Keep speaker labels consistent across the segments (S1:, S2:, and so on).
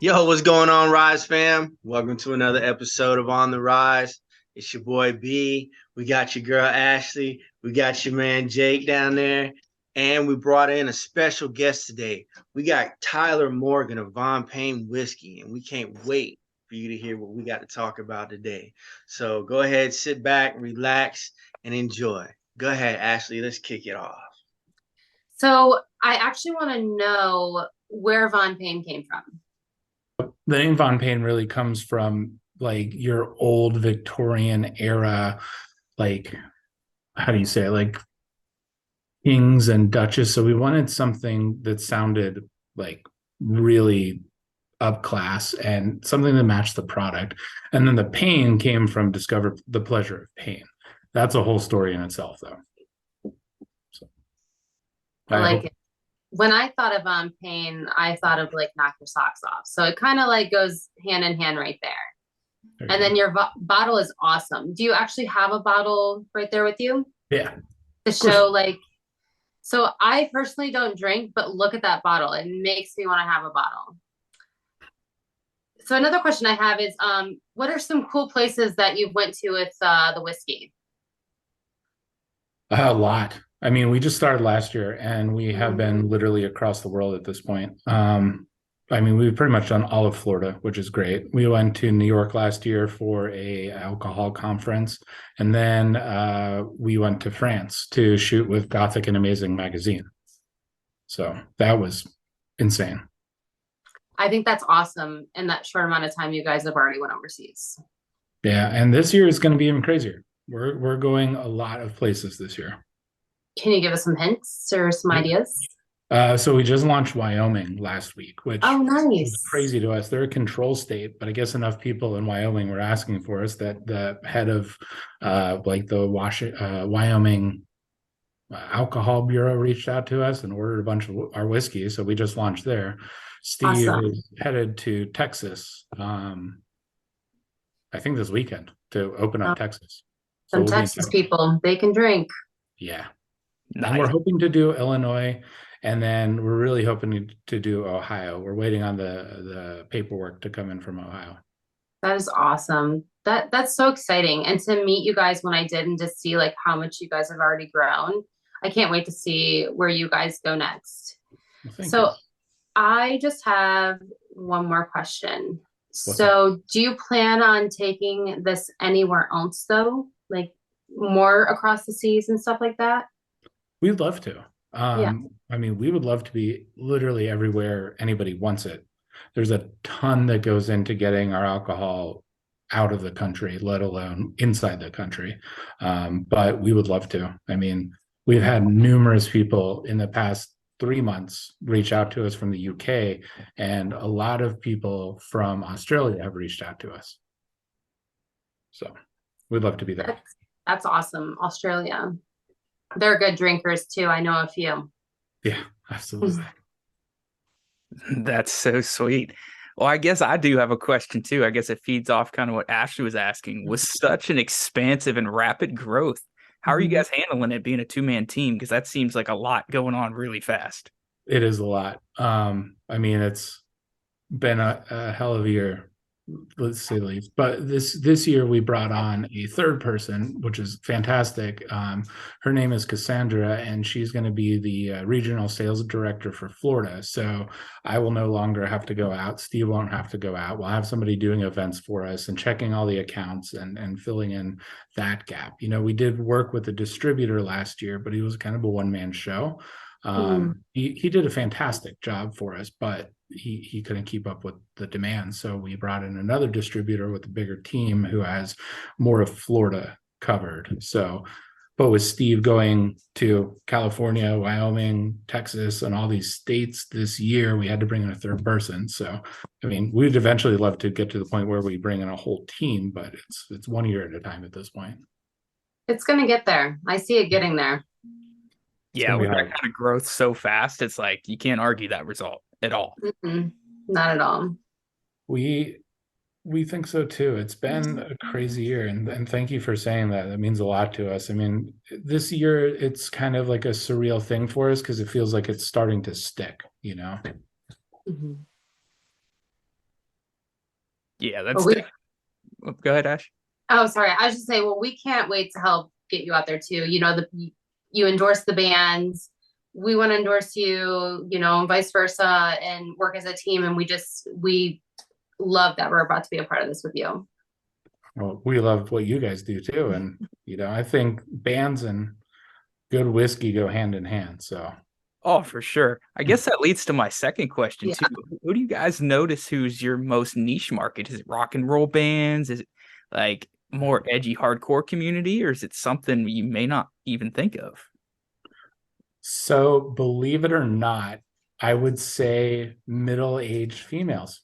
S1: Yo, what's going on, Rise fam? Welcome to another episode of On the Rise. It's your boy B. We got your girl Ashley. We got your man Jake down there. And we brought in a special guest today. We got Tyler Morgan of Payne Whiskey, and we can't wait for you to hear what we got to talk about today. So go ahead, sit back, relax, and enjoy. Go ahead, Ashley. Let's kick it off.
S2: So I actually want to know where Von Payne came from.
S3: The name Von Payne really comes from like your old Victorian era, like how do you say it? Like kings and duchess. So we wanted something that sounded like really up class and something that matched the product. And then the pain came from discover the pleasure of pain. That's a whole story in itself, though. So
S2: I
S3: I
S2: like
S3: hope
S2: it. When I thought of Von Payne, I thought of like knock your socks off. So it kind of like goes hand in hand right there.
S3: there you
S2: And
S3: go.
S2: then your bottle is awesome. Do you actually have a bottle right there with you
S3: Yeah, of
S2: to
S3: course.
S2: show like, so I personally don't drink, but look at that bottle. It makes me want to have a bottle. So another question I have is, what are some cool places that you went to with the whiskey?
S3: A lot. I mean, we just started last year and we have
S2: Mhm.
S3: been literally across the world at this point. I mean, we've pretty much done all of Florida, which is great. We went to New York last year for a alcohol conference, and then we went to France to shoot with Gothic and Amazing magazine. So that was insane.
S2: I think that's awesome. In that short amount of time, you guys have already went overseas.
S3: Yeah, and this year is going to be even crazier. We're going a lot of places this year.
S2: Can you give us some hints or some ideas?
S3: So we just launched Wyoming last week, which
S2: Oh,
S3: was
S2: nice.
S3: crazy to us. They're a control state, but I guess enough people in Wyoming were asking for us that the head of like the Wyoming Alcohol Bureau reached out to us and ordered a bunch of our whiskey. So we just launched there. Steve
S2: Awesome.
S3: is headed to Texas, I think this weekend to open up
S2: Oh,
S3: Texas. So
S2: some
S3: we'll be in
S2: Texas
S3: Texas.
S2: people, they can drink.
S3: Yeah. And we're
S4: Nice.
S3: hoping to do Illinois, and then we're really hoping to do Ohio. We're waiting on the paperwork to come in from Ohio.
S2: That is awesome. That's so exciting. And to meet you guys when I did and to see like how much you guys have already grown. I can't wait to see where you guys go next.
S3: Well, thank you.
S2: So I just have one more question.
S3: What's up?
S2: So do you plan on taking this anywhere else though? Like more across the seas and stuff like that?
S3: We'd love to.
S2: Yeah.
S3: I mean, we would love to be literally everywhere anybody wants it. There's a ton that goes into getting our alcohol out of the country, let alone inside the country. But we would love to. I mean, we've had numerous people in the past 3 months reach out to us from the UK, and a lot of people from Australia have reached out to us. So we'd love to be there.
S2: That's awesome. Australia. They're good drinkers too. I know a few.
S3: Yeah, absolutely.
S4: That's so sweet. Well, I guess I do have a question too. I guess it feeds off kind of what Ashley was asking. With such an expansive and rapid growth, how are you
S2: Mhm.
S4: guys handling it being a two-man team? Because that seems like a lot going on really fast.
S3: It is a lot. I mean, it's been a hell of a year, let's say the least. But this year we brought on a third person, which is fantastic. Her name is Cassandra, and she's going to be the regional sales director for Florida. So I will no longer have to go out. Steve won't have to go out. We'll have somebody doing events for us and checking all the accounts and filling in that gap. You know, we did work with a distributor last year, but he was kind of a one-man show.
S2: Mhm.
S3: He did a fantastic job for us, but he couldn't keep up with the demand. So we brought in another distributor with a bigger team who has more of Florida covered. So, but with Steve going to California, Wyoming, Texas, and all these states this year, we had to bring in a third person. So, I mean, we'd eventually love to get to the point where we bring in a whole team, but it's 1 year at a time at this point.
S2: It's gonna get there. I see it getting there.
S3: It's
S4: Yeah,
S3: gonna be
S4: with that
S3: hard.
S4: kind of growth so fast, it's like you can't argue that result at all.
S2: Mm-mm. Not at all.
S3: We we think so too. It's been a crazy year, and thank you for saying that. That means a lot to us. I mean, this year it's kind of like a surreal thing for us because it feels like it's starting to stick, you know?
S2: Mhm.
S4: Yeah,
S2: But
S4: that's
S2: we,
S4: go ahead, Ash.
S2: oh, sorry. I was just saying, well, we can't wait to help get you out there too. You know, you endorse the bands. We want to endorse you, you know, and vice versa, and work as a team. And we love that we're about to be a part of this with you.
S3: Well, we love what you guys do too. And, you know, I think bands and good whiskey go hand in hand. So,
S4: Oh, for sure. I guess that leads to my second question
S2: Yeah.
S4: too. Who do you guys notice who's your most niche market? Is it rock and roll bands? Is it like more edgy hardcore community, or is it something you may not even think of?
S3: so believe it or not, I would say middle-aged females.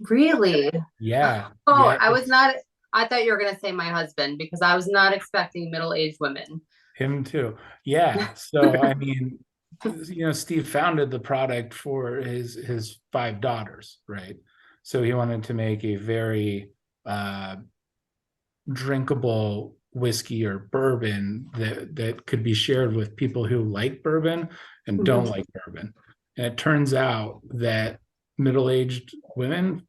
S2: Really?
S3: Yeah.
S2: Oh,
S3: Yeah.
S2: I was not. I thought you were going to say my husband because I was not expecting middle-aged women.
S3: Him too. Yeah. So I mean, you know, Steve founded the product for his five daughters, right? So he wanted to make a very drinkable whiskey or bourbon that could be shared with people who like bourbon and don't like bourbon. And it turns out that middle-aged women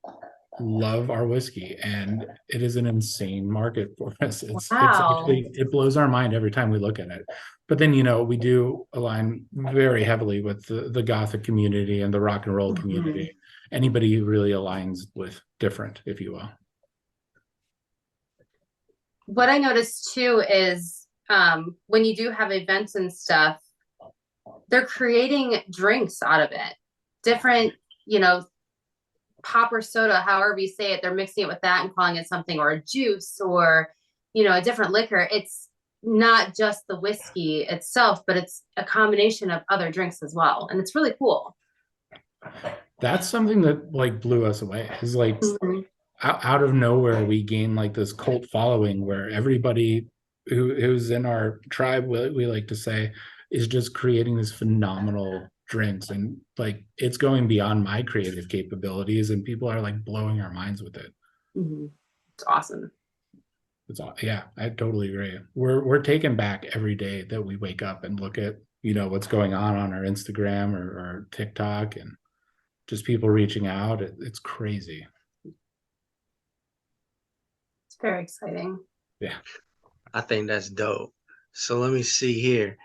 S3: love our whiskey, and it is an insane market for us. It's
S2: Wow.
S3: actually, it blows our mind every time we look at it. But then, you know, we do align very heavily with the Gothic community and the rock and roll community. Anybody who really aligns with different, if you will.
S2: What I noticed too is when you do have events and stuff, they're creating drinks out of it. Different, you know, pop or soda, however you say it, they're mixing it with that and calling it something, or a juice, or, you know, a different liquor. It's not just the whiskey itself, but it's a combination of other drinks as well. And it's really cool.
S3: That's something that like blew us away. Is like out of nowhere, we gained like this cult following where everybody who's in our tribe, we like to say, is just creating these phenomenal drinks, and like it's going beyond my creative capabilities, and people are like blowing our minds with it.
S2: It's awesome.
S3: Yeah, I totally agree. We're taken back every day that we wake up and look at, you know, what's going on our Instagram or TikTok, and just people reaching out. It's crazy.
S2: It's very exciting.
S3: Yeah,
S1: I think that's dope. So let me see here.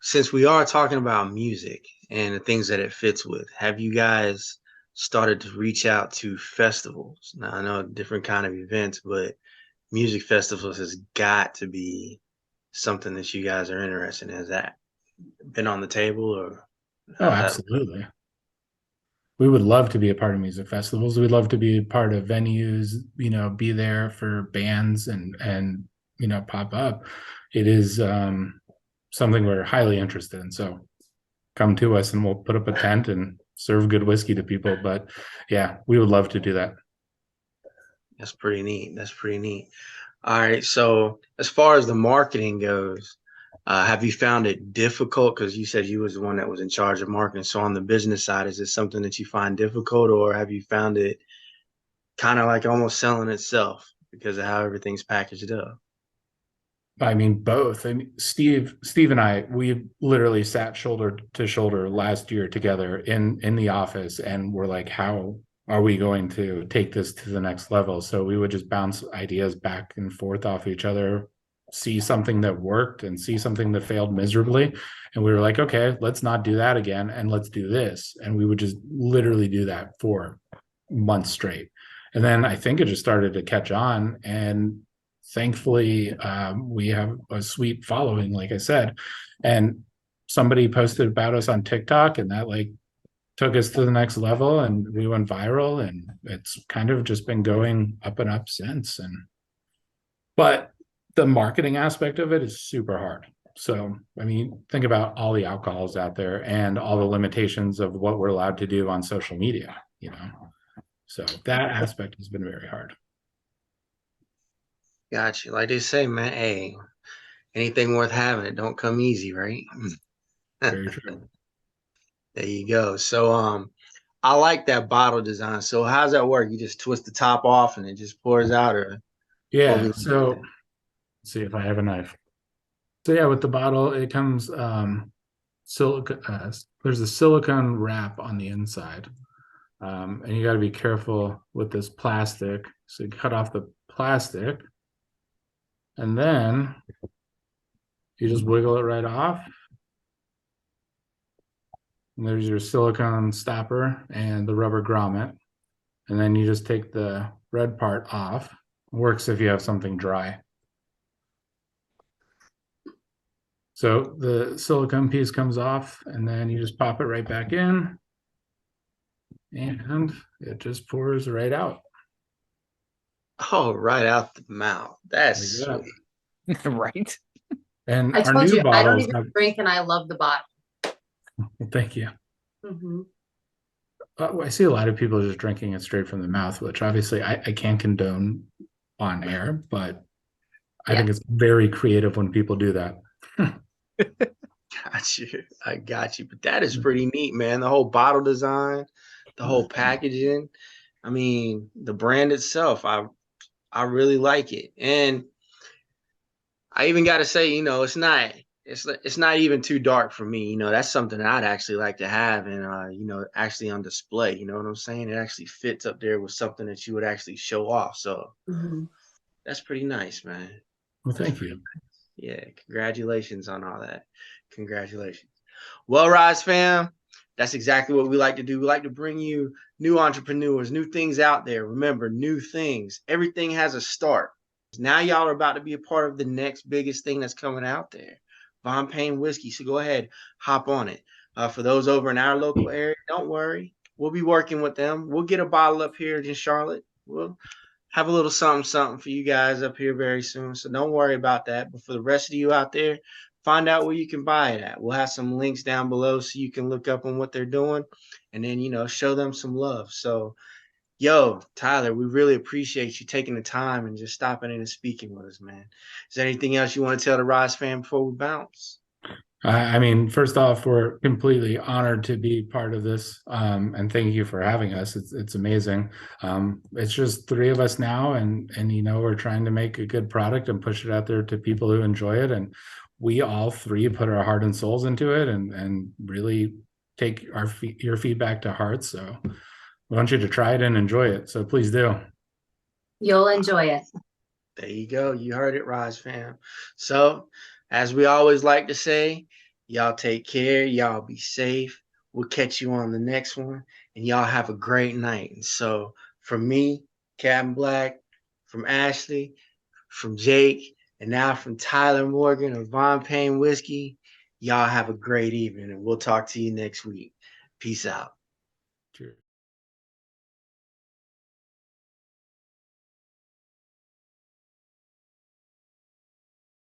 S1: Since we are talking about music and the things that it fits with, have you guys started to reach out to festivals? Now, I know different kind of events, but music festivals has got to be something that you guys are interested in. Has that been on the table, or?
S3: oh, absolutely. We would love to be a part of music festivals. We'd love to be a part of venues, you know, be there for bands and you know, pop up. It is something we're highly interested in. So come to us and we'll put up a tent and serve good whiskey to people. But yeah, we would love to do that.
S1: That's pretty neat. That's pretty neat. All right. So as far as the marketing goes, have you found it difficult? Because you said you was the one that was in charge of marketing. So on the business side, is it something that you find difficult, or have you found it kind of like almost selling itself because of how everything's packaged up?
S3: I mean, both. I mean, Steve and I, we literally sat shoulder to shoulder last year together in the office, and we're like, how are we going to take this to the next level? So we would just bounce ideas back and forth off each other, see something that worked and see something that failed miserably. And we were like, okay, let's not do that again, and let's do this. And we would just literally do that for months straight. And then I think it just started to catch on, and thankfully we have a sweet following, like I said, and somebody posted about us on TikTok, and that like took us to the next level, and we went viral, and it's kind of just been going up and up since. And but the marketing aspect of it is super hard. So I mean, think about all the alcohols out there and all the limitations of what we're allowed to do on social media, you know. So that aspect has been very hard.
S1: Gotcha. Like they say, man, hey, anything worth having, it don't come easy, right?
S3: Very true.
S1: There you go. So I like that bottle design. So how's that work? You just twist the top off and it just pours out, or
S3: Yeah. So let's see if I have a knife. So yeah, with the bottle, it comes silicone. There's a silicone wrap on the inside, And you got to be careful with this plastic. So you cut off the plastic, and then you just wiggle it right off. And there's your silicone stopper and the rubber grommet. And then you just take the red part off. It works if you have something dry. So the silicone piece comes off, and then you just pop it right back in, and it just pours right out.
S1: Oh, right out the mouth. That's
S3: Like
S1: sweet.
S4: Right.
S3: And
S2: I
S3: our
S2: told
S3: new
S2: you, I don't
S3: bottles
S2: even
S3: have,
S2: drink and I love the bottle.
S3: thank you.
S2: Mm-hmm.
S3: I see a lot of people just drinking it straight from the mouth, which obviously I can't condone on air, but I think it's very creative when people do that.
S1: Got you. I got you. But that is pretty neat, man. The whole bottle design, the whole packaging. I mean, the brand itself, I really like it. And I even got to say, it's not even too dark for me. That's something that I'd actually like to have and actually on display. You know what I'm saying? It actually fits up there with something that you would actually show off. So that's pretty nice, man.
S3: Well, thank you.
S1: Yeah, congratulations on all that. Congratulations. Well, Ryze fam, that's exactly what we like to do. We like to bring you new entrepreneurs, new things out there. Remember, new things. Everything has a start. Now y'all are about to be a part of the next biggest thing that's coming out there. Payne Whiskey. So go ahead, hop on it. For those over in our local area, don't worry. We'll be working with them. We'll get a bottle up here in Charlotte. We'll have a little something for you guys up here very soon. So don't worry about that. But for the rest of you out there, find out where you can buy it at. We'll have some links down below so you can look up on what they're doing and then, show them some love. So, yo, Tyler, we really appreciate you taking the time and just stopping in and speaking with us, man. Is there anything else you want to tell the Ryze fan before we bounce?
S3: I mean, first off, we're completely honored to be part of this, and thank you for having us. It's amazing. It's just three of us now, and we're trying to make a good product and push it out there to people who enjoy it. And we all three put our heart and souls into it, and really take your feedback to heart. So we want you to try it and enjoy it. So please do.
S2: You'll enjoy it.
S1: There you go. You heard it, Ryze fam. So, as we always like to say, y'all take care. Y'all be safe. We'll catch you on the next one. And y'all have a great night. And so, from me, capnblakk, from Ashley, from Jake, and now from Tyler Morgan of Payne Whiskey, y'all have a great evening. And we'll talk to you next week. Peace out.
S3: Cheers.